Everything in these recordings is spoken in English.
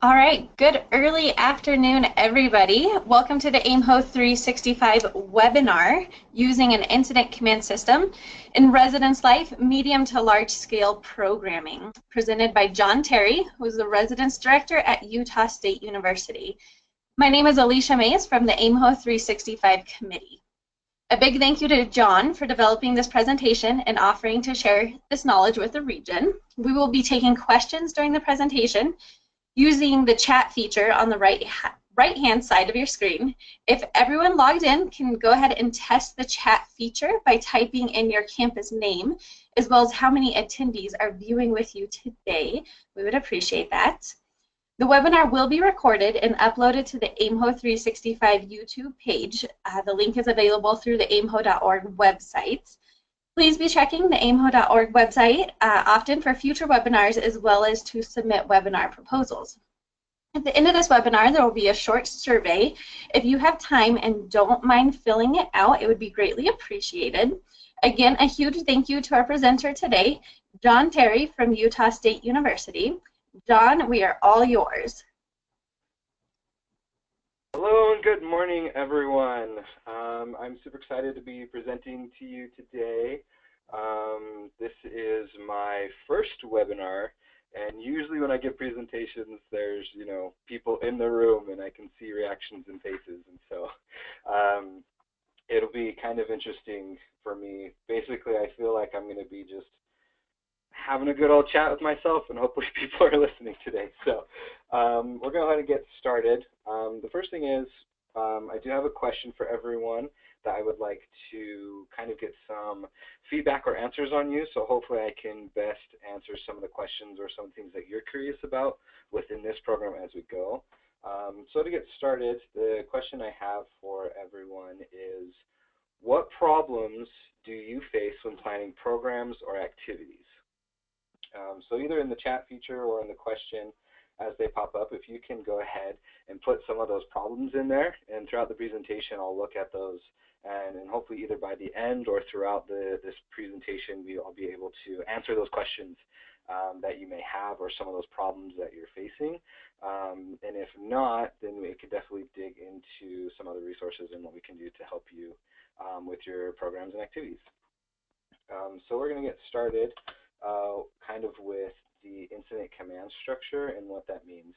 All right, good early afternoon, everybody. Welcome to the AIMHO 365 webinar using an incident command system in residence life medium to large scale programming, presented by John Terry, who is the residence director at Utah State University. My name is Alicia Mays from the AIMHO 365 committee. A big thank you to John for developing this presentation and offering to share this knowledge with the region. We will be taking questions during the presentation using the chat feature on the right-hand side of your screen. If everyone logged in can go ahead and test the chat feature by typing in your campus name, as well as how many attendees are viewing with you today. We would appreciate that. The webinar will be recorded and uploaded to the AIMHO 365 YouTube page. The link is available through the aimho.org website. Please be checking the aimho.org website often for future webinars, as well as to submit webinar proposals. At the end of this webinar, there will be a short survey. If you have time and don't mind filling it out, it would be greatly appreciated. Again, a huge thank you to our presenter today, John Terry from Utah State University. John, we are all yours. Hello and good morning, everyone. I'm super excited to be presenting to you today. This is my first webinar, and usually when I give presentations, there's people in the room, and I can see reactions and faces, and so it'll be kind of interesting for me. Basically, I feel like I'm going to be just having a good old chat with myself, and hopefully people are listening today. So we're going to go ahead and get started. The first thing is I do have a question for everyone that I would like to kind of get some feedback or answers on you. So hopefully I can best answer some of the questions or some things that you're curious about within this program as we go. So to get started, the question I have for everyone is, what problems do you face when planning programs or activities? So either in the chat feature or in the question as they pop up, if you can go ahead and put some of those problems in there, and throughout the presentation I'll look at those, and hopefully either by the end or throughout this presentation I'll be able to answer those questions that you may have, or some of those problems that you're facing. And if not, then we could definitely dig into some other resources and what we can do to help you with your programs and activities. So we're going to get started kind of with the incident command structure and what that means.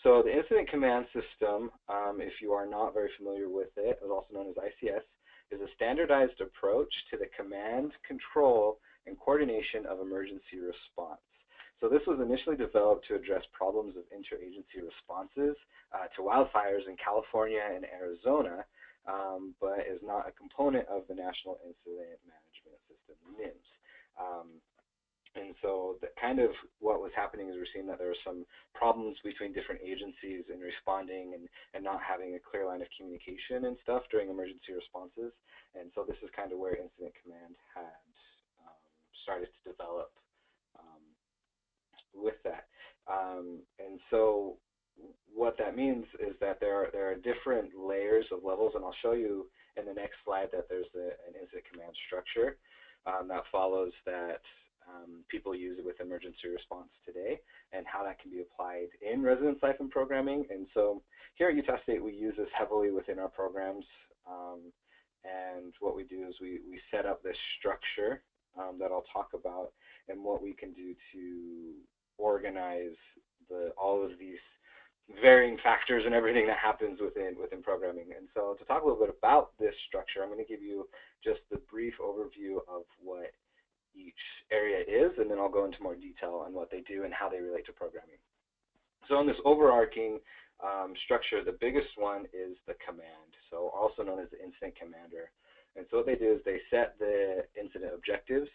So the incident command system, if you are not very familiar with it, is also known as ICS, is a standardized approach to the command, control, and coordination of emergency response. So this was initially developed to address problems of interagency responses to wildfires in California and Arizona, but is not a component of the National Incident Management System, NIMS. And so kind of what was happening is we're seeing that there are some problems between different agencies in responding and not having a clear line of communication and stuff during emergency responses. And so this is kind of where Incident Command had started to develop with that. And so what that means is that there are different layers of levels, and I'll show you in the next slide that there's an Incident Command structure that follows that people use it with emergency response today, and how that can be applied in residence life and programming. And so here at Utah State, we use this heavily within our programs. And what we do is we set up this structure that I'll talk about, and what we can do to organize all of these varying factors and everything that happens within programming. And so to talk a little bit about this structure, I'm going to give you just the brief overview of what each area is, and then I'll go into more detail on what they do and how they relate to programming. So in this overarching structure, the biggest one is the command, so also known as the incident commander. And so what they do is they set the incident objectives,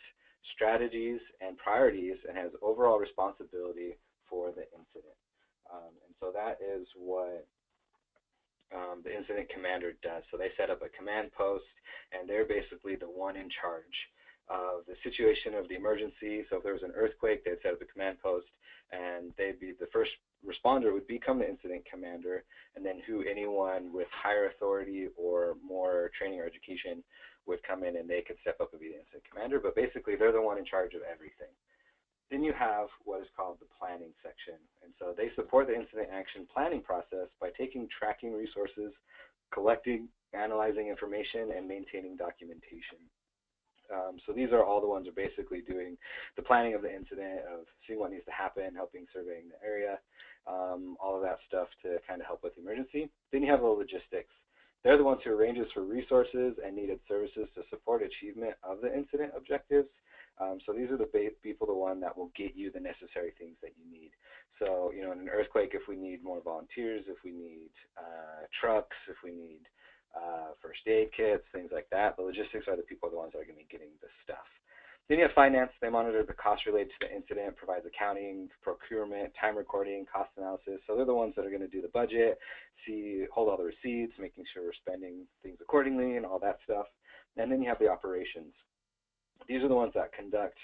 strategies, and priorities, and has overall responsibility for the incident. And so that is what the incident commander does. So they set up a command post, and they're basically the one in charge of the situation of the emergency. So if there was an earthquake, they'd set up a command post, and they'd be the first responder would become the incident commander, and then anyone with higher authority or more training or education would come in, and they could step up and be the incident commander. But basically, they're the one in charge of everything. Then you have what is called the planning section. And so they support the incident action planning process by taking tracking resources, collecting, analyzing information, and maintaining documentation. So these are all the ones who are basically doing the planning of the incident, of seeing what needs to happen, helping surveying the area, all of that stuff to kind of help with the emergency. Then you have the logistics. They're the ones who arranges for resources and needed services to support achievement of the incident objectives. So these are the people, the one that will get you the necessary things that you need. So, you know, in an earthquake, if we need more volunteers, if we need trucks, if we need first aid kits, things like that, the logistics are the people, the ones that are going to be getting this stuff. Then you have finance. They monitor the costs related to the incident, provides accounting, procurement, time recording, cost analysis. So they're the ones that are going to do the budget, hold all the receipts, making sure we're spending things accordingly and all that stuff. And then you have the operations. These are the ones that conduct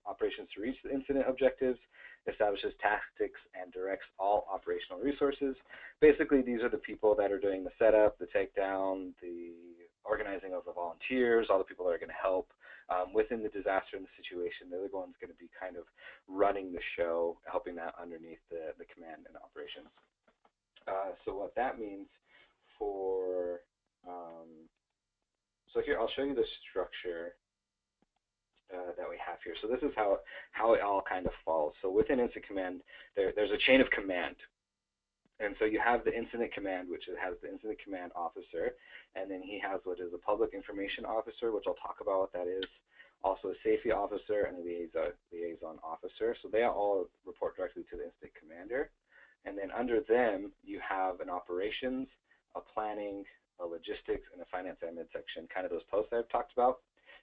operations to reach the incident objectives, establishes tactics, and directs all operational resources. Basically, these are the people that are doing the setup, the takedown, the organizing of the volunteers, all the people that are going to help within the disaster and the situation. They're the ones going to be kind of running the show, helping that underneath the command and operations. So what that means for, so here I'll show you the structure that we have here. So this is how it all kind of falls. So within Incident Command, there's a chain of command. And so you have the Incident Command, which has the Incident Command officer, and then he has what is a Public Information Officer, which I'll talk about what that is, also a Safety Officer, and a Liaison Officer. So they all report directly to the Incident Commander. And then under them, you have an Operations, a Planning, a Logistics, and a Finance and Mid section, kind of those posts I've talked about.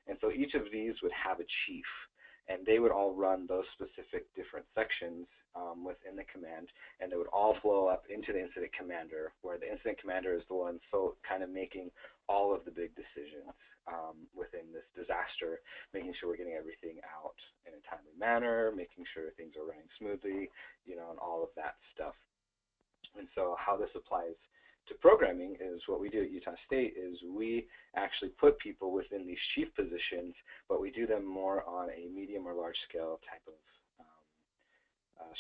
And so each of these would have a chief, and they would all run those specific different sections within the command, and they would all flow up into the incident commander, where the incident commander is the one so kind of making all of the big decisions within this disaster, making sure we're getting everything out in a timely manner, making sure things are running smoothly, you know, and all of that stuff. And so how this applies to programming is what we do at Utah State is we actually put people within these chief positions, but we do them more on a medium or large scale type of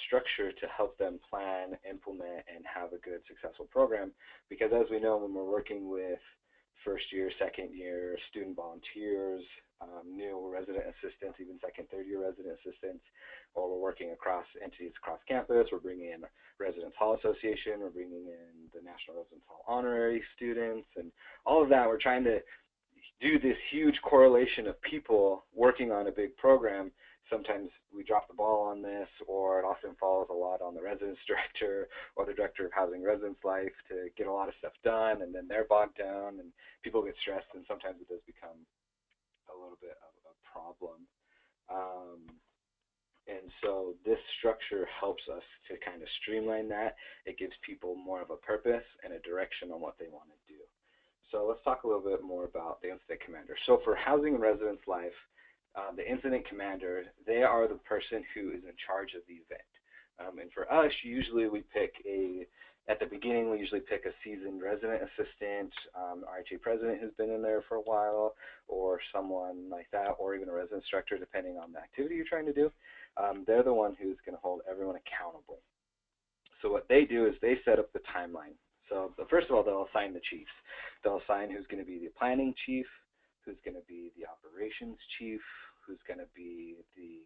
structure to help them plan, implement, and have a good successful program. Because as we know, when we're working with first year, second year student volunteers, new resident assistants, even second, third year resident assistants, or we're working across entities across campus, we're bringing in Residence Hall Association, we're bringing in the National Residence Hall Honorary students, and all of that. We're trying to do this huge correlation of people working on a big program. Sometimes we drop the ball on this, or it often falls a lot on the residence director or the director of housing residence life to get a lot of stuff done, and then they're bogged down and people get stressed, and sometimes it does become a little bit of a problem. And so this structure helps us to kind of streamline that. It gives people more of a purpose and a direction on what they want to do. So let's talk a little bit more about the incident commander. So for housing and residence life, the incident commander, they are the person who is in charge of the event. And for us, usually we pick at the beginning, we usually pick a seasoned resident assistant, RHA president who's been in there for a while, or someone like that, or even a residence director, depending on the activity you're trying to do. They're the one who's going to hold everyone accountable. So what they do is they set up the timeline. So first of all, they'll assign the chiefs. They'll assign who's going to be the planning chief, who's going to be the operations chief, who's going to be the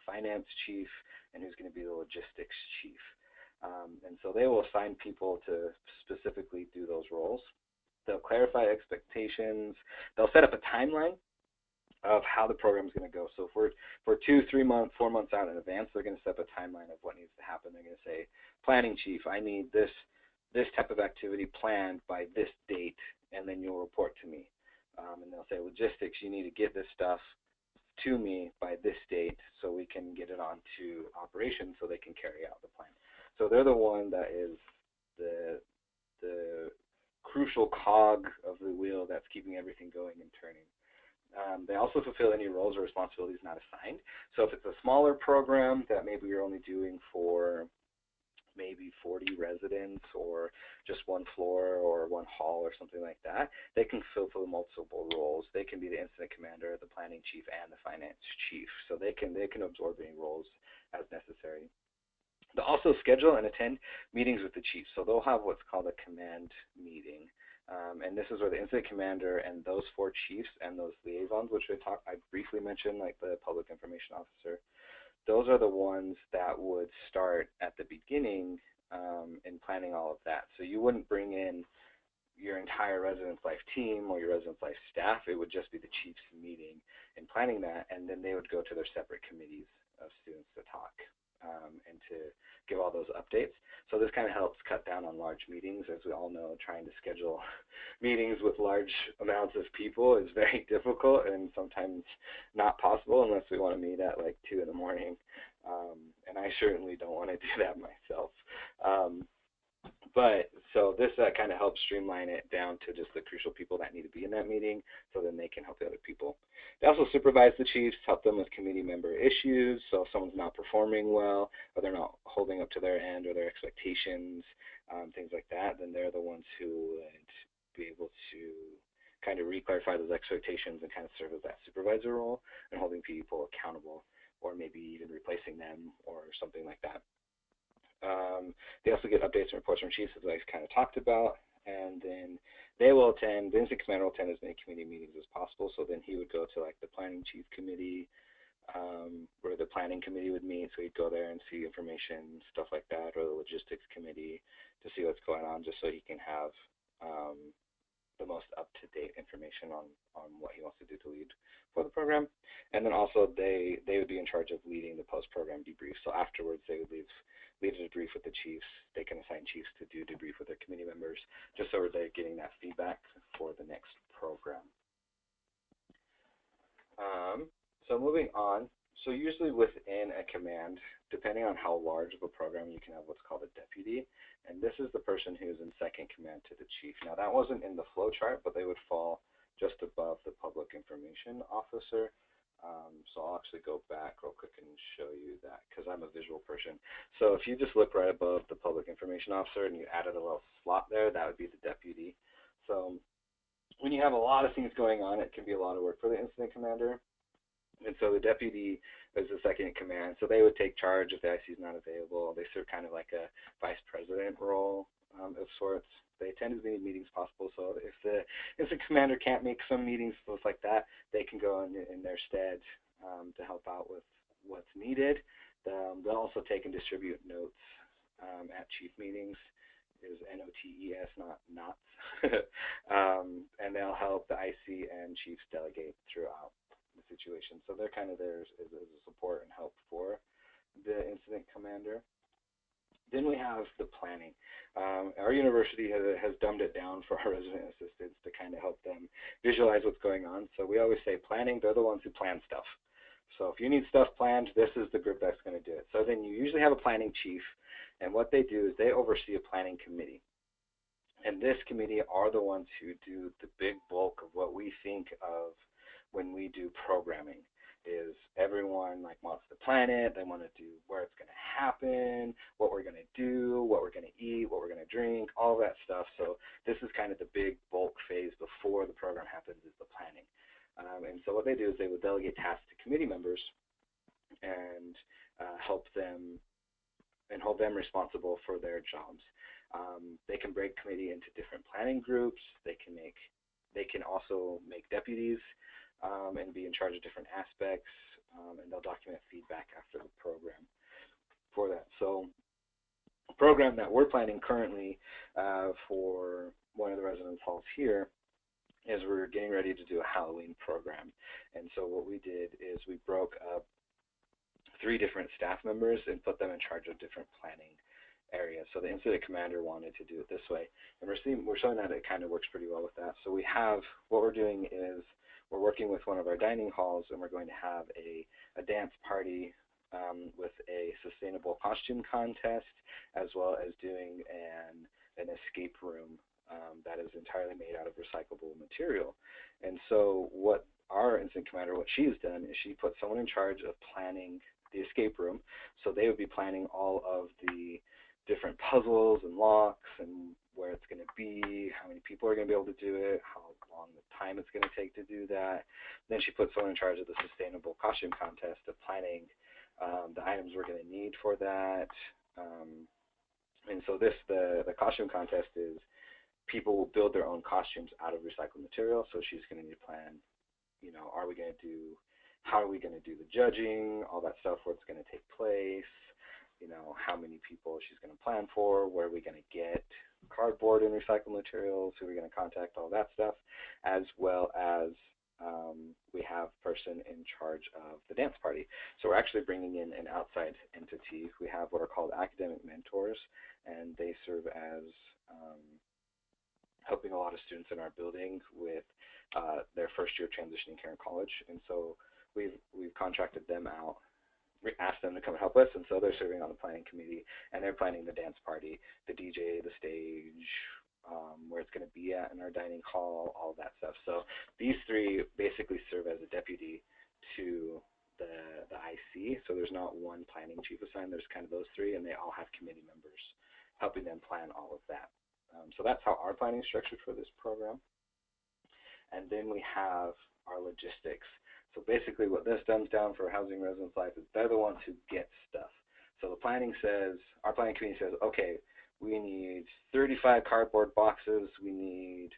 finance chief, and who's going to be the logistics chief. And so they will assign people to specifically do those roles. They'll clarify expectations. They'll set up a timeline of how the program is going to go. So for 2, 3 months, 4 months out in advance, they're going to set up a timeline of what needs to happen. They're going to say, planning chief, I need this type of activity planned by this date, and then you'll report to me. And they'll say, logistics, you need to get this stuff to me by this date so we can get it onto operations so they can carry out the plan. So they're the one that is the crucial cog of the wheel that's keeping everything going and turning. They also fulfill any roles or responsibilities not assigned. So if it's a smaller program that maybe you're only doing for maybe 40 residents or just one floor or one hall or something like that, they can fulfill multiple roles. They can be the incident commander, the planning chief, and the finance chief. So they can absorb any roles as necessary. They'll also schedule and attend meetings with the chief. So they'll have what's called a command meeting. And this is where the incident commander and those 4 chiefs and those liaisons, which I briefly mentioned, like the public information officer, those are the ones that would start at the beginning in planning all of that. So you wouldn't bring in your entire residence life team or your residence life staff. It would just be the chiefs meeting and planning that, and then they would go to their separate committees of students to talk and to give all those updates. So this kind of helps cut down on large meetings. As we all know, trying to schedule meetings with large amounts of people is very difficult and sometimes not possible unless we want to meet at like 2 in the morning. And I certainly don't want to do that myself. But so this kind of helps streamline it down to just the crucial people that need to be in that meeting, so then they can help the other people. They also supervise the chiefs, help them with committee member issues. So if someone's not performing well, or they're not holding up to their end or their expectations, things like that, then they're the ones who would be able to kind of re-clarify those expectations and kind of serve as that supervisor role and holding people accountable, or maybe even replacing them or something like that. They also get updates and reports from chiefs, as I kind of talked about, and then they will attend, the incident commander will attend as many committee meetings as possible. So then he would go to like the planning chief committee, where the planning committee would meet, so he'd go there and see information, stuff like that, or the logistics committee to see what's going on, just so he can have the most up-to-date information on what he wants to do to lead for the program. And then also they would be in charge of leading the post-program debrief. So afterwards they would lead a debrief with the chiefs. They can assign chiefs to do debrief with their committee members, just so they're getting that feedback for the next program. So moving on, so usually within a command, depending on how large of a program, you can have what's called a deputy, and this is the person who's in second command to the chief. Now that wasn't in the flow chart, but they would fall just above the public information officer. So I'll actually go back real quick and show you that, because I'm a visual person. So if you just look right above the public information officer and you added a little slot there, that would be the deputy. So when you have a lot of things going on, it can be a lot of work for the incident commander. And so the deputy is the second in command. So they would take charge if the IC is not available. They serve kind of like a vice president role of sorts. They attend as many meetings possible. So if the incident commander can't make some meetings, stuff like that, they can go in their stead to help out with what's needed. They'll also take and distribute notes at chief meetings. Is NOTES, not NOTS. And they'll help the IC and chiefs delegate throughout the situation. So they're kind of there as a support and help for the incident commander. Then we have the planning. Our university has dumbed it down for our resident assistants to kind of help them visualize what's going on. So we always say planning, they're the ones who plan stuff. So if you need stuff planned, this is the group that's going to do it. So then you usually have a planning chief, and what they do is they oversee a planning committee. And this committee are the ones who do the big bulk of what we think of when we do programming. Is everyone like wants to plan it, they want to do where it's going to happen, what we're going to do, what we're going to eat, what we're going to drink, all that stuff. So this is kind of the big bulk phase before the program happens, is the planning. And so what they do is they would delegate tasks to committee members and help them and hold them responsible for their jobs. They can break committee into different planning groups. They can also make deputies and be in charge of different aspects, and they'll document feedback after the program for that. So a program that we're planning currently for one of the residence halls here is we're getting ready to do a Halloween program. And so what we did is we broke up 3 different staff members and put them in charge of different planning areas. So the incident commander wanted to do it this way, and we're showing that it kind of works pretty well with that. So we have, what we're doing is we're working with one of our dining halls, and we're going to have a dance party with a sustainable costume contest, as well as doing an escape room that is entirely made out of recyclable material. And so what our incident commander, what she's done is she put someone in charge of planning the escape room. So they would be planning all of the different puzzles and locks and where it's going to be, how many people are going to be able to do it, how long the time it's going to take to do that. Then she put someone in charge of the sustainable costume contest of planning the items we're going to need for that. And so the costume contest is people will build their own costumes out of recycled material. So she's going to need to plan, how are we going to do the judging, all that stuff, where it's going to take place, how many people she's going to plan for, where are we going to get cardboard and recycled materials, who are we going to contact, all that stuff, as well as we have a person in charge of the dance party. So we're actually bringing in an outside entity. We have what are called academic mentors, and they serve as helping a lot of students in our building with their first year transitioning here in college. And so we've contracted them out, asked them to come and help us, and so they're serving on the planning committee, and they're planning the dance party, the DJ, the stage, where it's going to be at in our dining hall, all that stuff. So these three basically serve as a deputy to the IC. So there's not one planning chief assigned. There's kind of those three, and they all have committee members helping them plan all of that. So that's how our planning is structured for this program. And then we have our logistics. So basically what this dumbs down for Housing Residence Life is they're the ones who get stuff. So the planning says, our planning committee says, okay, we need 35 cardboard boxes, we need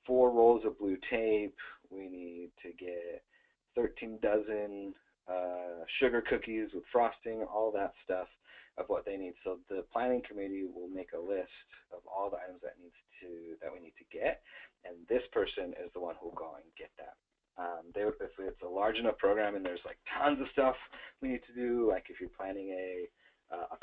4 rolls of blue tape, we need to get 13 dozen sugar cookies with frosting, all that stuff of what they need. So the planning committee will make a list of all the items that we need to get, and this person is the one who will go and get that. If it's a large enough program and there's like tons of stuff we need to do, like if you're planning a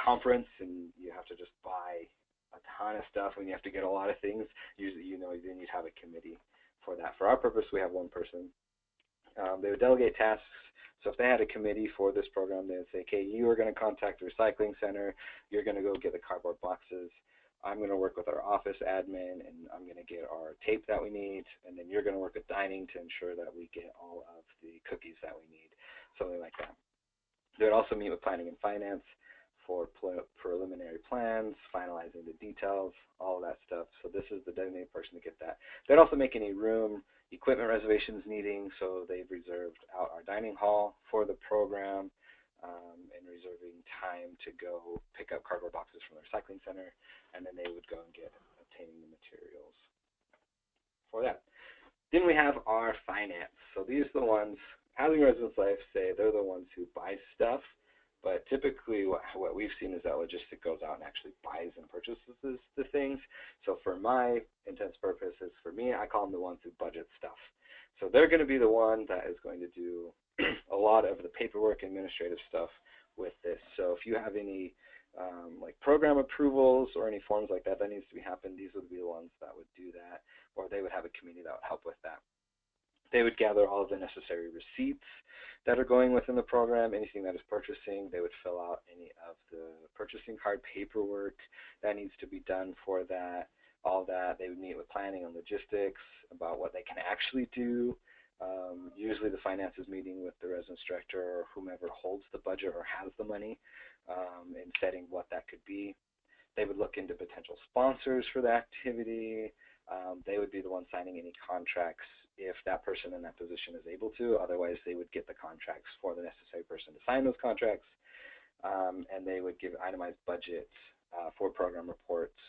conference and you have to just buy a ton of stuff and you have to get a lot of things, usually then you'd have a committee for that. For our purpose, we have one person. They would delegate tasks. So if they had a committee for this program, they would say, okay, you are going to contact the recycling center, you're going to go get the cardboard boxes, I'm going to work with our office admin, and I'm going to get our tape that we need, and then you're going to work with dining to ensure that we get all of the cookies that we need, something like that. They would also meet with planning and finance for preliminary plans, finalizing the details, all of that stuff. So this is the designated person to get that. They'd also make any room, equipment reservations needing, so they've reserved out our dining hall for the program, and reserving time to go pick up cardboard boxes from the recycling center, and then they would go and get obtaining the materials for that. Then we have our finance. So these are the ones, Housing Residence Life say they're the ones who buy stuff, but typically what we've seen is that logistic goes out and actually buys and purchases the things. So for my intents purposes, for me, I call them the ones who budget stuff. So they're going to be the one that is going to do a lot of the paperwork, administrative stuff with this. So if you have any like program approvals or any forms like that needs to be happened, these would be the ones that would do that, or they would have a committee that would help with that. They would gather all of the necessary receipts that are going within the program, anything that is purchasing. They would fill out any of the purchasing card paperwork that needs to be done for that, all that. They would meet with planning and logistics about what they can actually do. Usually the finance is meeting with the residence director or whomever holds the budget or has the money, and setting what that could be. They would look into potential sponsors for the activity. They would be the ones signing any contracts if that person in that position is able to. Otherwise, they would get the contracts for the necessary person to sign those contracts, and they would give itemized budgets for program reports,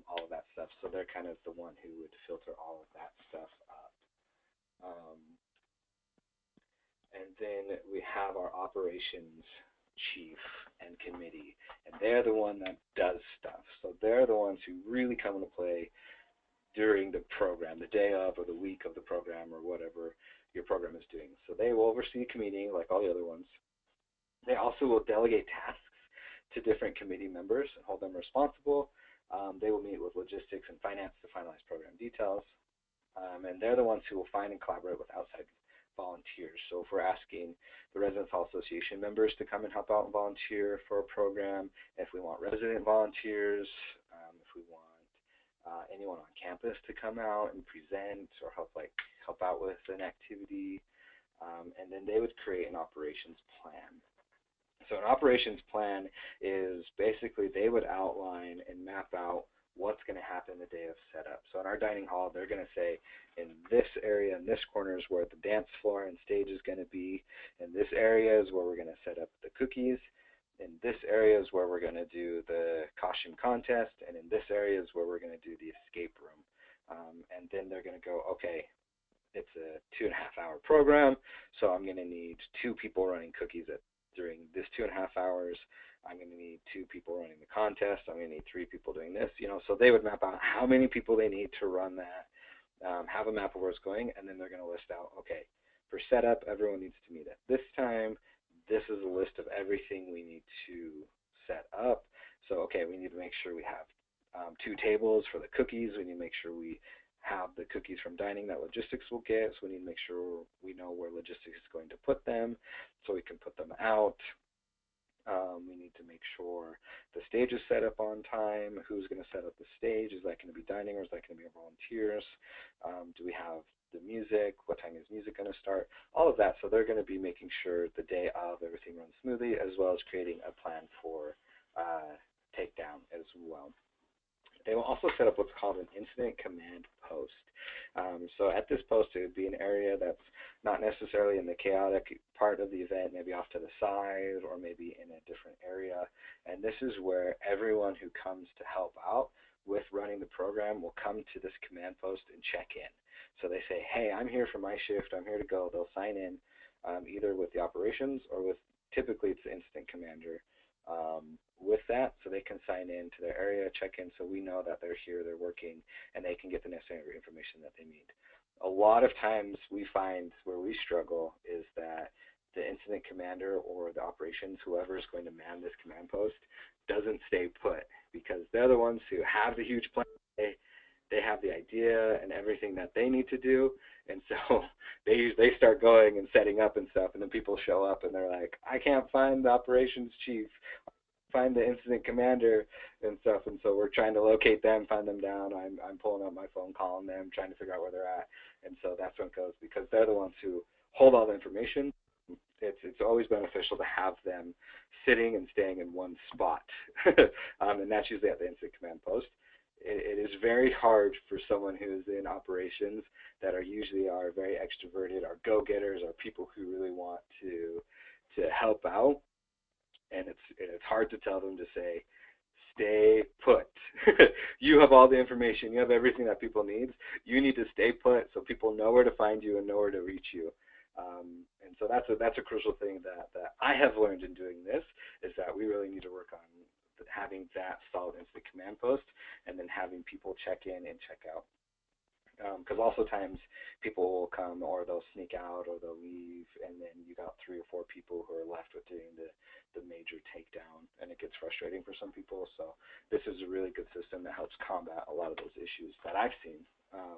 all of that stuff. So they're kind of the one who would filter all of that stuff up. And then we have our operations chief and committee, and they're the one that does stuff. So they're the ones who really come into play during the program, the day of or the week of the program or whatever your program is doing. So they will oversee a committee like all the other ones. They also will delegate tasks to different committee members and hold them responsible. They will meet with logistics and finance to finalize program details. And they're the ones who will find and collaborate with outside volunteers. So if we're asking the Residence Hall Association members to come and help out and volunteer for a program, if we want resident volunteers, if we want anyone on campus to come out and present or help out with an activity, and then they would create an operations plan. So an operations plan is basically they would outline and map out what's going to happen the day of setup. So in our dining hall, they're going to say, in this area, in this corner is where the dance floor and stage is going to be. In this area is where we're going to set up the cookies. In this area is where we're going to do the costume contest. And in this area is where we're going to do the escape room. And then they're going to go, okay, it's a 2.5-hour program, so I'm going to need 2 people running cookies during this 2.5 hours. I'm going to need 2 people running the contest. I'm going to need 3 people doing this. So they would map out how many people they need to run that, have a map of where it's going, and then they're going to list out, okay, for setup, everyone needs to meet at this time. This is a list of everything we need to set up. So, okay, we need to make sure we have 2 tables for the cookies. We need to make sure we have the cookies from dining that logistics will get. So we need to make sure we know where logistics is going to put them so we can put them out. We need to make sure the stage is set up on time. Who's going to set up the stage? Is that going to be dining or is that going to be volunteers? Do we have the music? What time is music going to start? All of that. So they're going to be making sure the day of everything runs smoothly, as well as creating a plan for takedown as well. They will also set up what's called an incident command post. So at this post, it would be an area that's not necessarily in the chaotic part of the event, maybe off to the side or maybe in a different area. And this is where everyone who comes to help out with running the program will come to this command post and check in. So they say, hey, I'm here for my shift. I'm here to go. They'll sign in either with the operations or with, typically it's the incident commander. With that, so they can sign in to their area, check in, so we know that they're here, they're working, and they can get the necessary information that they need. A lot of times we find where we struggle is that the incident commander or the operations, whoever is going to man this command post, doesn't stay put, because they're the ones who have the huge plan. They have the idea and everything that they need to do, and so they start going and setting up and stuff, and then people show up and they're like, I can't find the operations chief, find the incident commander and stuff, and so we're trying to locate them, find them down. I'm pulling up my phone, calling them, trying to figure out where they're at, and so that's when it goes, because they're the ones who hold all the information. It's always beneficial to have them sitting and staying in one spot, and that's usually at the incident command post. It is very hard for someone who's in operations that usually are very extroverted, are go-getters, are people who really want to help out. And it's hard to tell them to say, stay put. You have all the information. You have everything that people need. You need to stay put so people know where to find you and know where to reach you. And so that's a crucial thing that I have learned in doing this, is that we really need to work on having that solid incident command post and then having people check in and check out. Because also times people will come or they'll sneak out or they'll leave, and then you got 3 or 4 people who are left with doing the major takedown, and it gets frustrating for some people. So this is a really good system that helps combat a lot of those issues that I've seen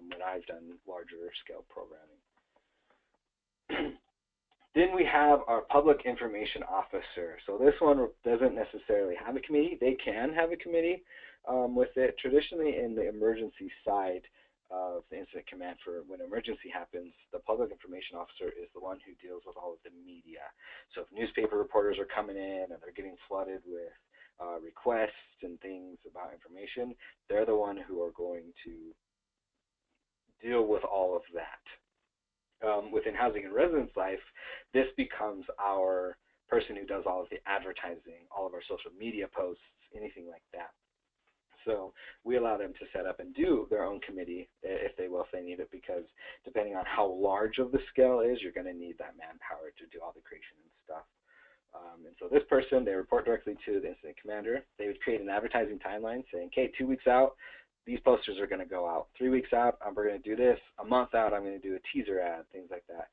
when I've done larger scale programming. Then we have our public information officer. So this one doesn't necessarily have a committee. They can have a committee with it. Traditionally in the emergency side of the incident command, for when an emergency happens, the public information officer is the one who deals with all of the media. So if newspaper reporters are coming in and they're getting flooded with requests and things about information, they're the one who are going to deal with all of that. Within housing and residence life, this becomes our person who does all of the advertising, all of our social media posts, anything like that. So we allow them to set up and do their own committee if they will, if they need it, because depending on how large of the scale is, you're going to need that manpower to do all the creation and stuff. And so this person, they report directly to the incident commander. They would create an advertising timeline saying, okay, 2 weeks out, these posters are going to go out. 3 weeks out, we're going to do this. A month out, I'm going to do a teaser ad, things like that.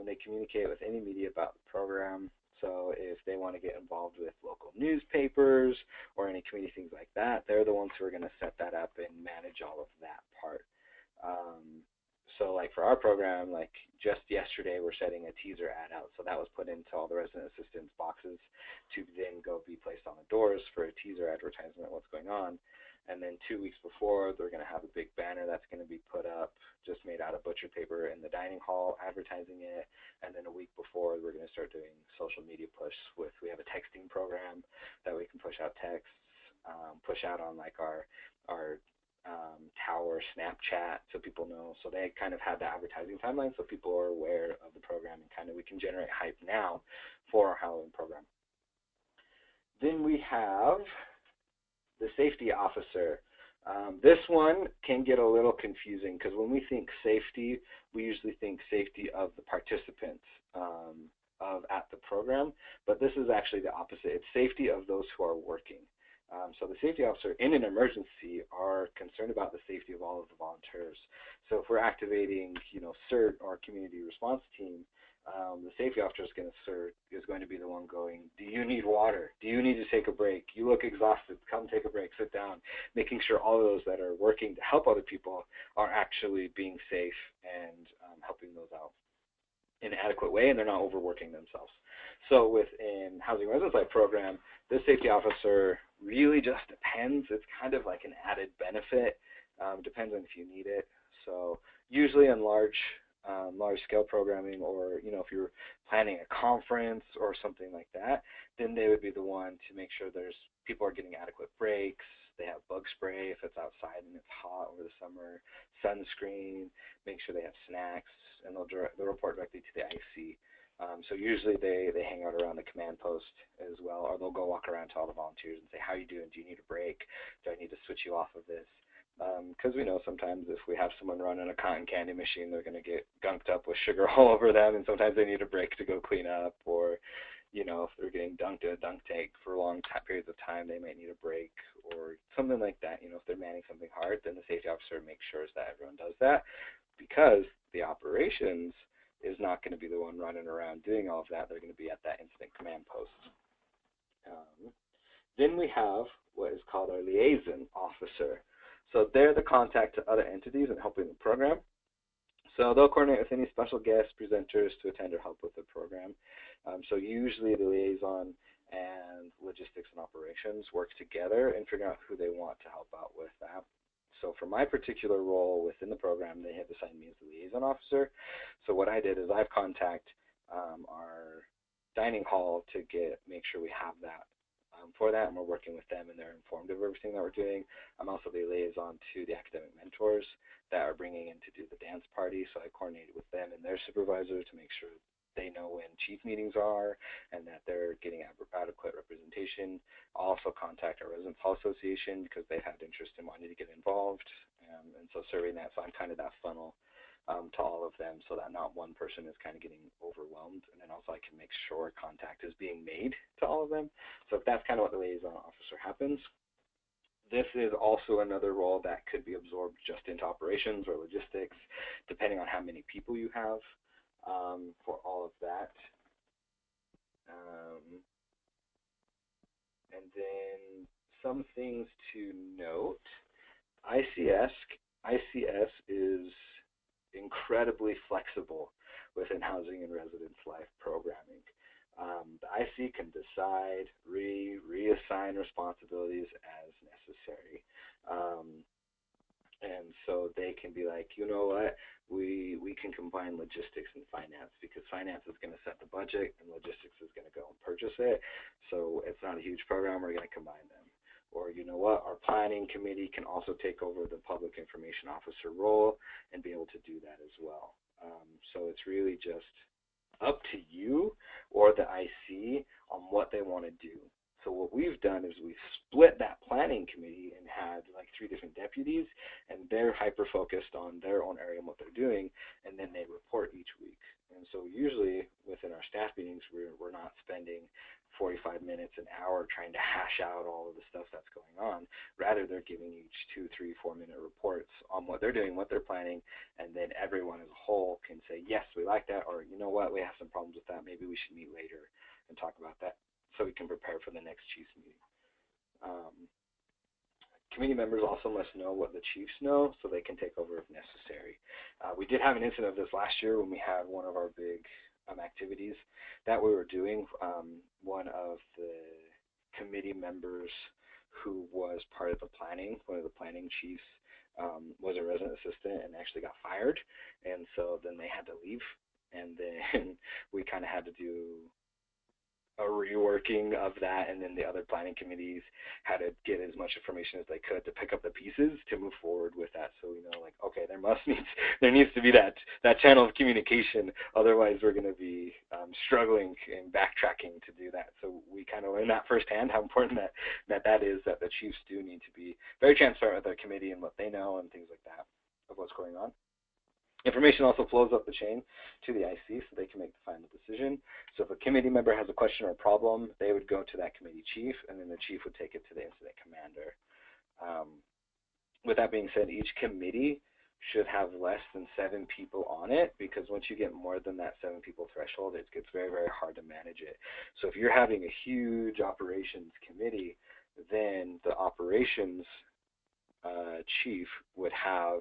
They communicate with any media about the program. So if they want to get involved with local newspapers or any community things like that, they're the ones who are going to set that up and manage all of that part. So like for our program, like just yesterday, we're setting a teaser ad out. So that was put into all the resident assistance boxes to then go be placed on the doors for a teaser advertisement, what's going on. And then 2 weeks before, they're going to have a big banner that's going to be put up, just made out of butcher paper, in the dining hall, advertising it. And then a week before, we're going to start doing social media push we have a texting program that we can push out texts, push out on like our Tower Snapchat, so people know. So they kind of have the advertising timeline, so people are aware of the program, and kind of we can generate hype now for our Halloween program. Then we have the safety officer. This one can get a little confusing because when we think safety, we usually think safety of the participants at the program, but this is actually the opposite. It's safety of those who are working. So the safety officer in an emergency are concerned about the safety of all of the volunteers. So if we're activating, CERT or community response team, the safety officer is going to be the one going, do you need water? Do you need to take a break? You look exhausted. Come take a break. Sit down. Making sure all of those that are working to help other people are actually being safe and helping those out in an adequate way, and they're not overworking themselves. So within Housing Residence Life program, this safety officer really just depends. It's kind of like an added benefit. Depends on if you need it. So usually in large scale programming, or if you're planning a conference or something like that, then they would be the one to make sure people are getting adequate breaks. They have bug spray if it's outside and it's hot over the summer, sunscreen, make sure they have snacks, and they'll report directly to the IC. So usually they hang out around the command post as well, or they'll go walk around to all the volunteers and say, how are you doing? Do you need a break? Do I need to switch you off of this? Because we know sometimes if we have someone running a cotton candy machine, they're going to get gunked up with sugar all over them, and sometimes they need a break to go clean up, or if they're getting dunked in a dunk tank for long periods of time, they might need a break or something like that. If they're manning something hard, then the safety officer makes sure that everyone does that, because the operations is not going to be the one running around doing all of that. They're going to be at that incident command post. Then we have what is called our liaison officer. So they're the contact to other entities and helping the program. So they'll coordinate with any special guests, presenters to attend or help with the program. So usually the liaison and logistics and operations work together and figure out who they want to help out with that. So for my particular role within the program, they have assigned me as the liaison officer. So what I did is I've contacted our dining hall to make sure we have that for that, and we're working with them, and they're informed of everything that we're doing. I'm also the liaison to the academic mentors that are bringing in to do the dance party, so I coordinated with them and their supervisors to make sure they know when chief meetings are and that they're getting adequate representation. I'll also contact our Residence Hall Association because they've had interest in wanting to get involved, and so serving that. So I'm kind of that funnel to all of them, so that not one person is kind of getting overwhelmed, and then also I can make sure contact is being made to all of them. So if that's kind of what the liaison officer happens. This is also another role that could be absorbed just into operations or logistics, depending on how many people you have for all of that. And then some things to note. ICS is incredibly flexible within Housing and Residence Life programming. The IC can decide, reassign responsibilities as necessary. And so they can be like, you know what, we can combine logistics and finance, because finance is going to set the budget and logistics is going to go and purchase it. So it's not a huge program, we're going to combine them. Or you know what, our planning committee can also take over the public information officer role and be able to do that as well. So it's really just up to you or the IC on what they want to do. So what we've done is we've split that planning committee and had like 3 different deputies, and they're hyper-focused on their own area and what they're doing, and then they report each week. And so usually within our staff meetings, we're not spending 45 minutes, an hour trying to hash out all of the stuff that's going on. Rather, they're giving each 2, 3, 4-minute reports on what they're doing, what they're planning, and then everyone as a whole can say, yes, we like that, or you know what, we have some problems with that, maybe we should meet later and talk about that, so we can prepare for the next chief's meeting. Committee members also must know what the chiefs know so they can take over if necessary. We did have an incident of this last year when we had one of our big activities that we were doing. One of the committee members who was part of the planning. One of the planning chiefs was a resident assistant and actually got fired, and so then they had to leave, and then we kind of had to do a reworking of that, and then the other planning committees had to get as much information as they could to pick up the pieces to move forward with that. So we know, like, okay, there needs to be that channel of communication. Otherwise, we're going to be struggling and backtracking to do that. So we kind of learned that firsthand, how important that is. That the chiefs do need to be very transparent with their committee and what they know and things like that of what's going on. Information also flows up the chain to the IC so they can make the final decision. So if a committee member has a question or a problem, they would go to that committee chief, and then the chief would take it to the incident commander. With that being said, each committee should have less than 7 people on it, because once you get more than that 7 people threshold, it gets very, very hard to manage it. So if you're having a huge operations committee, then the operations chief would have,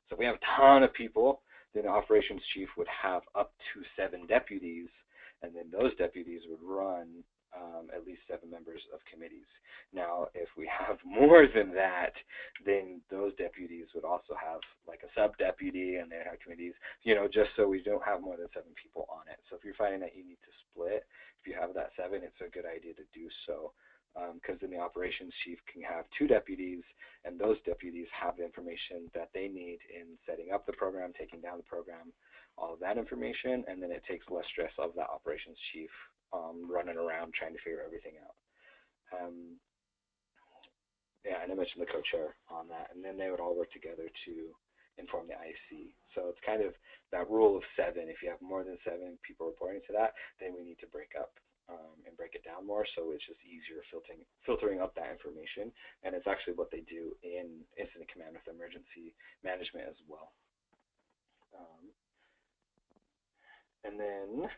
so if we have a ton of people, then the operations chief would have up to 7 deputies, and then those deputies would run at least 7 members of committees. Now, if we have more than that, then those deputies would also have like a sub-deputy, and they have committees, just so we don't have more than 7 people on it. So if you're finding that you need to split, if you have that 7, it's a good idea to do so. Because then the operations chief can have 2 deputies, and those deputies have the information that they need in setting up the program, taking down the program, all of that information, and then it takes less stress of that operations chief running around trying to figure everything out. Yeah, and I mentioned the co-chair on that, and then they would all work together to inform the IC. So it's kind of that rule of 7. If you have more than 7 people reporting to that, then we need to break up and break it down more, so it's just easier filtering up that information. And it's actually what they do in Incident Command with emergency management as well. And then,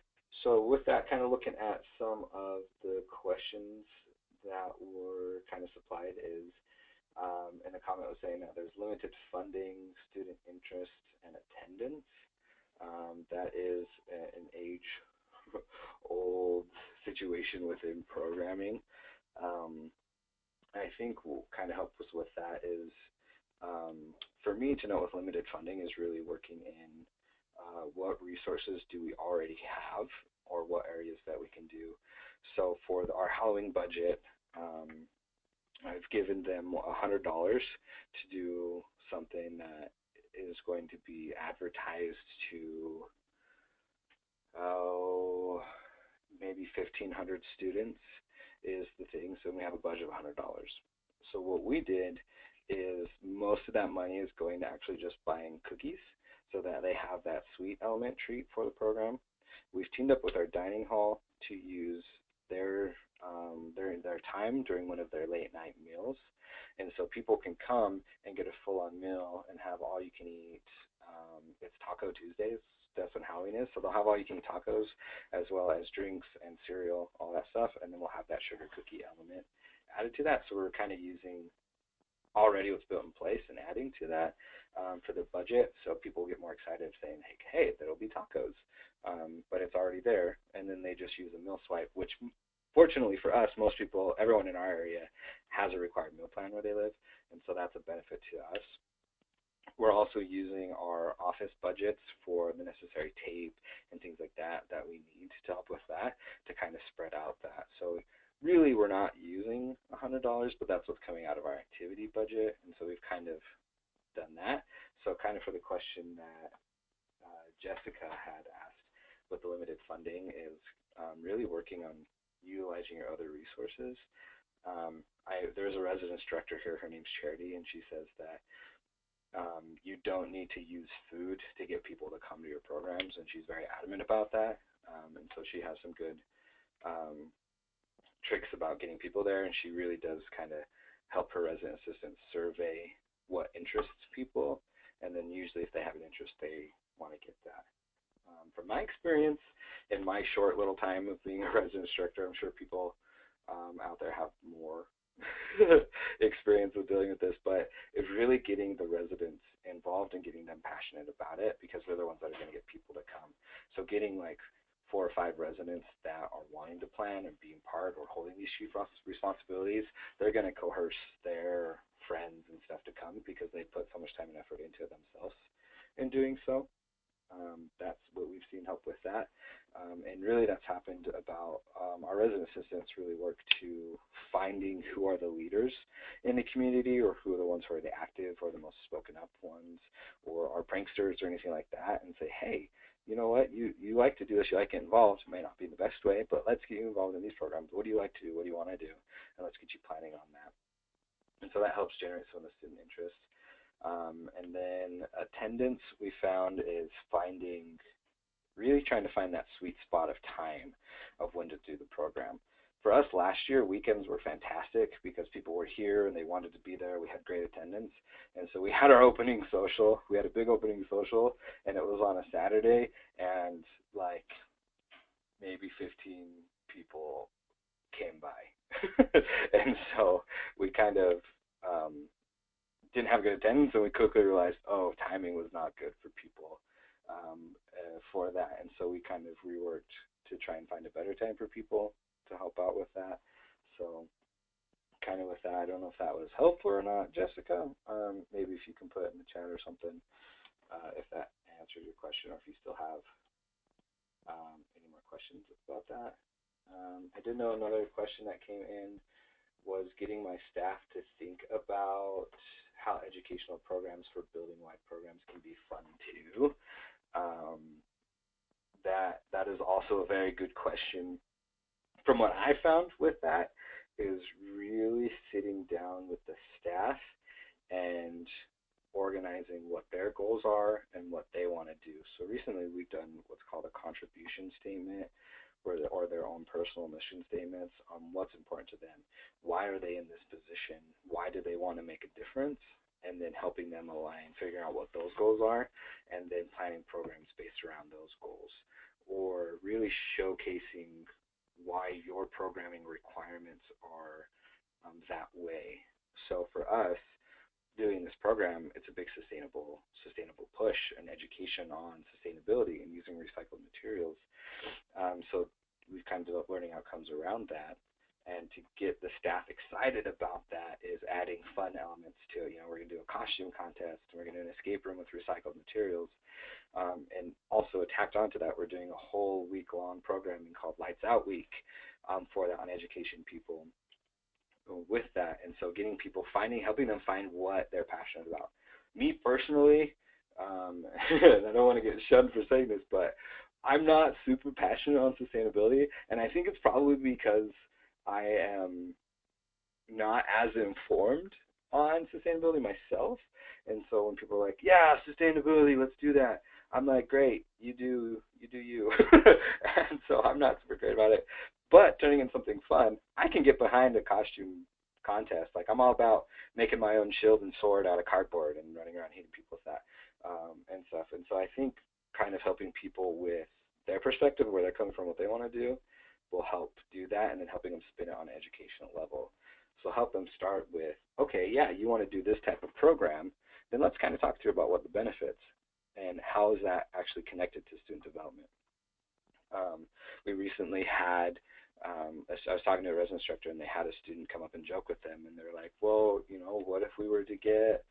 so with that, kind of looking at some of the questions that were kind of supplied is, and the comment was saying that there's limited funding, student interest, and attendance. That is an age-old situation within programming. I think what kind of helps us with that is, for me to know with limited funding is really working in what resources do we already have, or what areas that we can do. So for our Halloween budget, I've given them $100 to do something that is going to be advertised to maybe 1,500 students is the thing. So we have a budget of $100. So what we did is most of that money is going to actually just buying cookies, so that they have that sweet element treat for the program. We've teamed up with our dining hall to use their time during one of their late night meals, and so people can come and get a full-on meal and have all you can eat. It's Taco Tuesdays. That's when Halloween is, so they'll have all you can eat tacos, as well as drinks and cereal, all that stuff, and then we'll have that sugar cookie element added to that. So we're kind of using already what's built in place and adding to that for the budget, so people get more excited saying, hey, there'll be tacos, but it's already there, and then they just use a meal swipe, which fortunately for us, most people, everyone in our area has a required meal plan where they live, and so that's a benefit to us. We're also using our office budgets for the necessary tape and things like that we need to help with that, to kind of spread out that. So really we're not using $100, but that's what's coming out of our activity budget, and so we've kind of done that. So kind of for the question that Jessica had asked with the limited funding is really working on utilizing your other resources. There's a residence director here, her name's Charity, and she says that you don't need to use food to get people to come to your programs, and she's very adamant about that. And so she has some good tricks about getting people there, and she really does kind of help her resident assistants survey what interests people, and then usually if they have an interest, they want to get that. From my experience, in my short little time of being a resident instructor, I'm sure people out there have more experience with dealing with this, but it's really getting the residents involved and getting them passionate about it, because they're the ones that are going to get people to come. So getting like 4 or 5 residents that are wanting to plan and being part or holding these chief responsibilities, they're going to coerce their friends and stuff to come because they put so much time and effort into it themselves in doing so. That's what we've seen help with that. And really that's happened about our resident assistants really work to finding who are the leaders in the community, or who are the ones who are the active or the most spoken up ones, or are pranksters or anything like that, and say, hey, you know what, you like to do this, you like to get involved. It may not be the best way, but let's get you involved in these programs. What do you like to do? What do you want to do? And let's get you planning on that. And so that helps generate some of the student interest. And then attendance, we found, is really trying to find that sweet spot of time of when to do the program. For us last year, weekends were fantastic because people were here and they wanted to be there. We had great attendance. And so we had our opening social. We had a big opening social, and it was on a Saturday, and like maybe 15 people came by. And so we kind of didn't have good attendance, and we quickly realized, oh, timing was not good for people for that. And so we kind of reworked to try and find a better time for people to help out with that. So kind of with that, I don't know if that was helpful or not, Jessica. Maybe if you can put it in the chat or something, if that answered your question, or if you still have any more questions about that. I did know another question that came in was getting my staff to think about how educational programs for building-wide programs can be fun too. That is also a very good question. From what I found with that is really sitting down with the staff and organizing what their goals are and what they want to do. So recently we've done what's called a contribution statement, or their own personal mission statements on what's important to them. Why are they in this position? Why do they want to make a difference? And then helping them align, figuring out what those goals are, and then planning programs based around those goals. Or really showcasing why your programming requirements are that way. So for us, doing this program, it's a big sustainable push and education on sustainability and using recycled materials. So we've kind of developed learning outcomes around that. And to get the staff excited about that is adding fun elements to it. You know, we're going to do a costume contest, and we're going to do an escape room with recycled materials. And also tacked onto that, we're doing a whole week-long programming called Lights Out Week for that, on education people with that. And so getting people helping them find what they're passionate about. Me personally, I don't want to get shunned for saying this, but I'm not super passionate on sustainability, and I think it's probably because I am not as informed on sustainability myself. And so when people are like, yeah, sustainability, let's do that, I'm like, great, you do you. And so I'm not super great about it. But turning in something fun, I can get behind a costume contest. Like, I'm all about making my own shield and sword out of cardboard and running around hitting people with that and stuff. And so I think kind of helping people with their perspective, where they're coming from, what they want to do, will help do that, and then helping them spin it on an educational level. So help them start with, okay, yeah, you want to do this type of program, then let's kind of talk through about what the benefits and how is that actually connected to student development. We recently had, I was talking to a resident instructor, and they had a student come up and joke with them, and they're like, well, you know, what if we were to get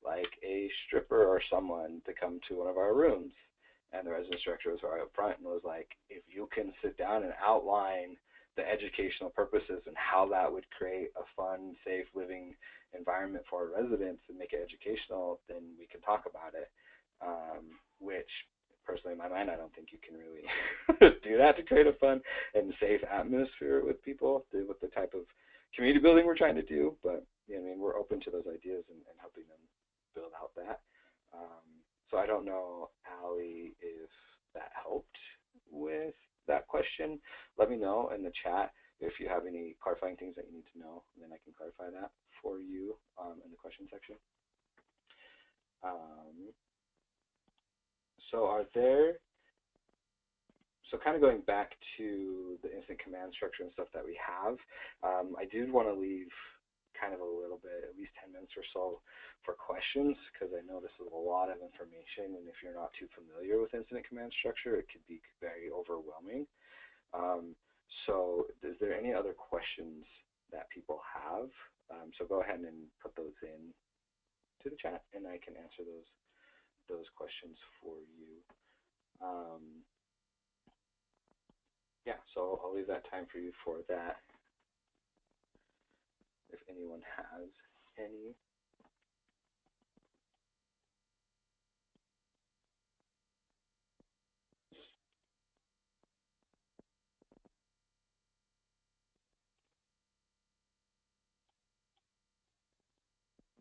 like a stripper or someone to come to one of our rooms? And the resident instructor was right up front and was like, if you can sit down and outline the educational purposes and how that would create a fun, safe living environment for our residents and make it educational, then we can talk about it. Which, personally, in my mind, I don't think you can really do that to create a fun and safe atmosphere with people, with the type of community building we're trying to do. But, you know, I mean, we're open to those ideas and helping them build out that. So I don't know, Allie, if that helped with that question. Let me know in the chat if you have any clarifying things that you need to know, and then I can clarify that for you in the question section. So kind of going back to the incident command structure and stuff that we have, I did want to leave kind of a little bit, at least 10 minutes or so for questions, because I know this is a lot of information, and if you're not too familiar with incident command structure, it could be very overwhelming. So is there any other questions that people have? So go ahead and put those in to the chat, and I can answer those questions for you. Yeah, so I'll leave that time for you for that. If anyone has any.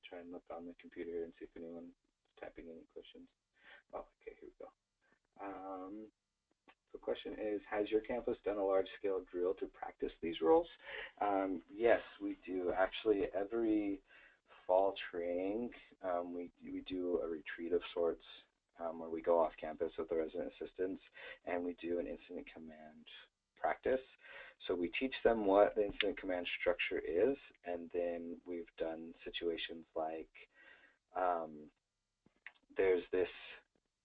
Try and look on the computer and see if anyone's typing any questions. Oh, okay, here we go. The question is, has your campus done a large-scale drill to practice these roles? Yes, we do. Actually, every fall training, we do a retreat of sorts where we go off campus with the resident assistants and we do an incident command practice. So we teach them what the incident command structure is, and then we've done situations like there's this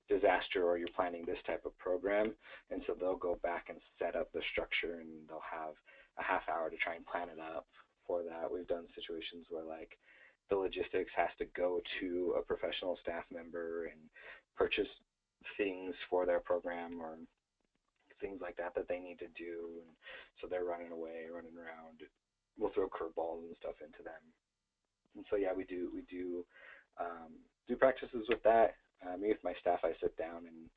disaster or you're planning this type of program, and so they'll go back and set up the structure and they'll have a half hour to try and plan it up for that. We've done situations where like the logistics has to go to a professional staff member and purchase things for their program or things like that that they need to do, and so they're running away, running around. We'll throw curveballs and stuff into them. And so yeah, we do practices with that. Me with my staff, I sit down and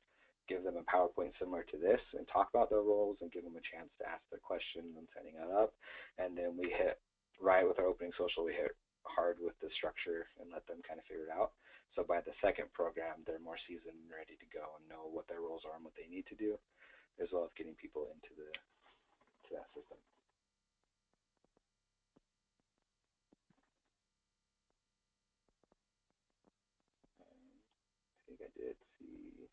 give them a PowerPoint similar to this and talk about their roles and give them a chance to ask their questions and setting it up. And then we hit right with our opening social, we hit hard with the structure and let them kind of figure it out. So by the second program, they're more seasoned and ready to go and know what their roles are and what they need to do, as well as getting people into that system. I think I did see.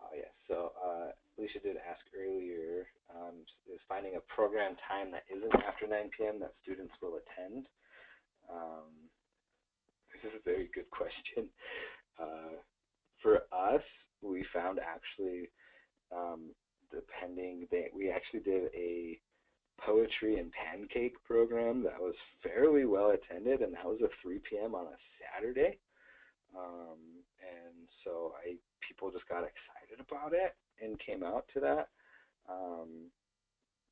Oh yes, so Alicia did ask earlier, is finding a program time that isn't after 9 p.m. that students will attend. This is a very good question. For us, we found actually, we actually did a poetry and pancake program that was fairly well attended, and that was at 3 p.m. on a Saturday. And so people just got excited about it and came out to that.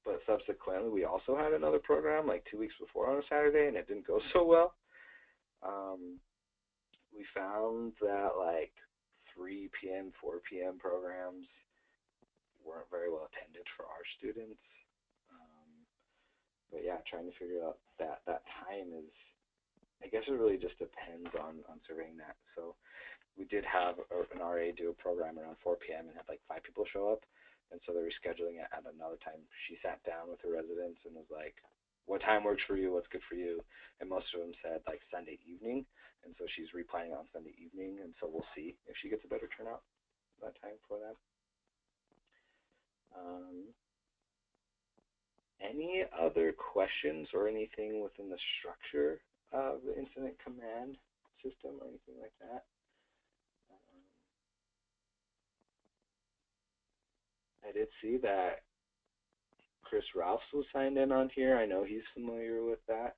But subsequently, we also had another program like 2 weeks before on a Saturday, and it didn't go so well. We found that like 3 p.m., 4 p.m. programs weren't very well attended for our students. But yeah, trying to figure out that time is, I guess it really just depends on surveying that. So we did have an RA do a program around 4 p.m. and had like 5 people show up. And so they're rescheduling it at another time. She sat down with her residents and was like, what time works for you? What's good for you? And most of them said like Sunday evening. And so she's replanning on Sunday evening. And so we'll see if she gets a better turnout that time for that. Any other questions or anything within the structure of the incident command system or anything like that? I did see that Chris Ralphs was signed in on here. I know he's familiar with that.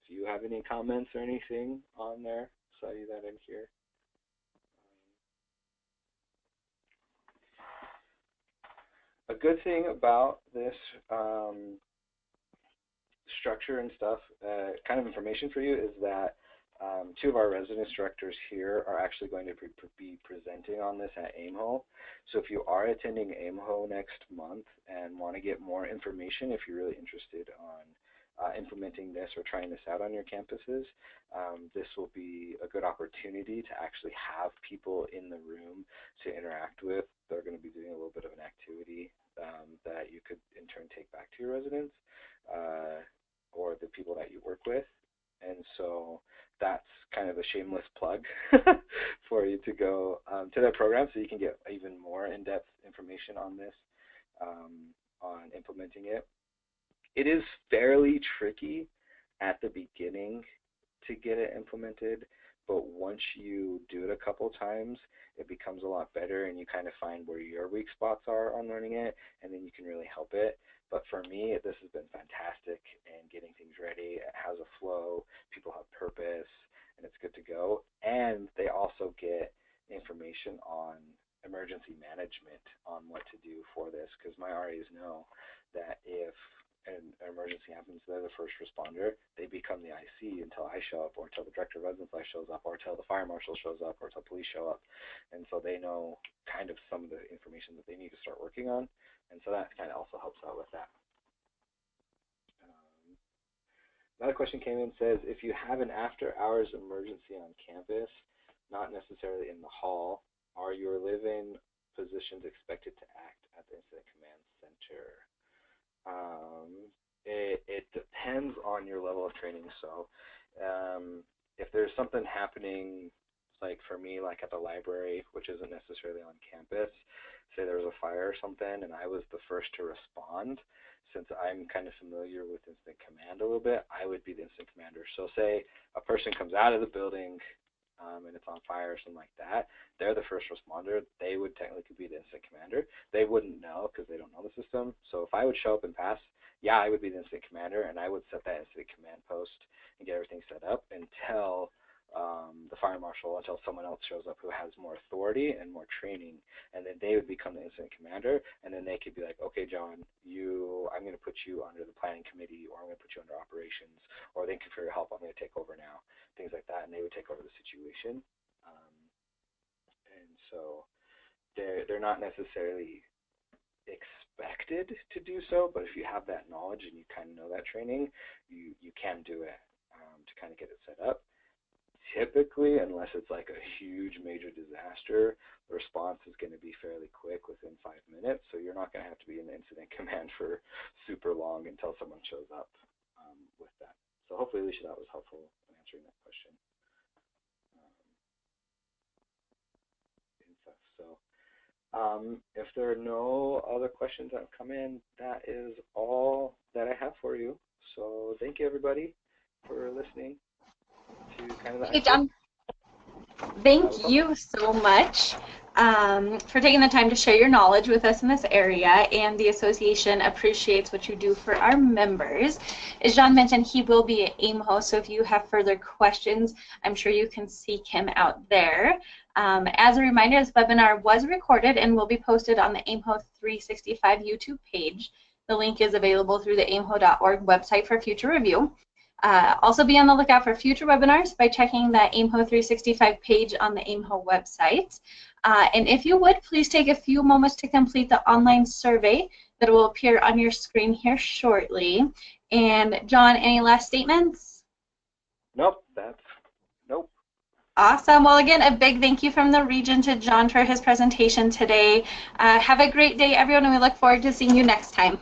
Do you have any comments or anything on there? Saw you that in here. A good thing about this structure and stuff, kind of information for you, is that 2 of our resident instructors here are actually going to be presenting on this at AIMHO. So if you are attending AIMHO next month and want to get more information, if you're really interested on implementing this or trying this out on your campuses, this will be a good opportunity to actually have people in the room to interact with. They're going to be doing a little bit of an activity that you could in turn take back to your residents or the people that you work with. And so that's kind of a shameless plug for you to go to that program so you can get even more in-depth information on this, on implementing it. It is fairly tricky at the beginning to get it implemented, but once you do it a couple times, it becomes a lot better and you kind of find where your weak spots are on learning it, and then you can really help it. But for me, this has been fantastic in getting things ready. It has a flow, people have purpose, and it's good to go. And they also get information on emergency management on what to do for this, because my RAs know that if an emergency happens, they're the first responder. They become the IC until I show up, or until the director of residence life shows up, or until the fire marshal shows up, or until police show up. And so they know kind of some of the information that they need to start working on. And so that kind of also helps out with that. Another question came in, says, if you have an after-hours emergency on campus, not necessarily in the hall, are your live-in positions expected to act at the Incident Command Center? It depends on your level of training. So if there's something happening, like for me, like at the library, which isn't necessarily on campus, say there was a fire or something and I was the first to respond, since I'm kind of familiar with Incident Command a little bit, I would be the Incident Commander. So say a person comes out of the building and it's on fire or something like that, they're the first responder. They would technically be the Incident Commander. They wouldn't know because they don't know the system. So if I would show up and pass, yeah, I would be the Incident Commander, and I would set that Incident Command post and get everything set up until the fire marshal, until someone else shows up who has more authority and more training, and then they would become the Incident Commander, and then they could be like, okay, John, I'm going to put you under the planning committee, or I'm going to put you under operations, or thank you for your help, I'm going to take over now, things like that, and they would take over the situation. And so they're not necessarily expected to do so, but if you have that knowledge and you kind of know that training, you can do it to kind of get it set up. Typically, unless it's like a huge major disaster, the response is going to be fairly quick, within 5 minutes, so you're not going to have to be in the Incident Command for super long until someone shows up with that. So hopefully, Alicia, that was helpful in answering that question. So if there are no other questions that have come in, that is all that I have for you. So thank you, everybody, for listening to kind of that. Hey, John. Thank you so much for taking the time to share your knowledge with us in this area, and the association appreciates what you do for our members. As John mentioned, he will be at AIMHO, so if you have further questions, I'm sure you can seek him out there. As a reminder, this webinar was recorded and will be posted on the AIMHO 365 YouTube page. The link is available through the aimho.org website for future review. Also be on the lookout for future webinars by checking the AIMHO 365 page on the AIMHO website. And if you would, please take a few moments to complete the online survey that will appear on your screen here shortly. And John, any last statements? Nope. Nope. Awesome. Well, again, a big thank you from the region to John for his presentation today. Have a great day, everyone, and we look forward to seeing you next time.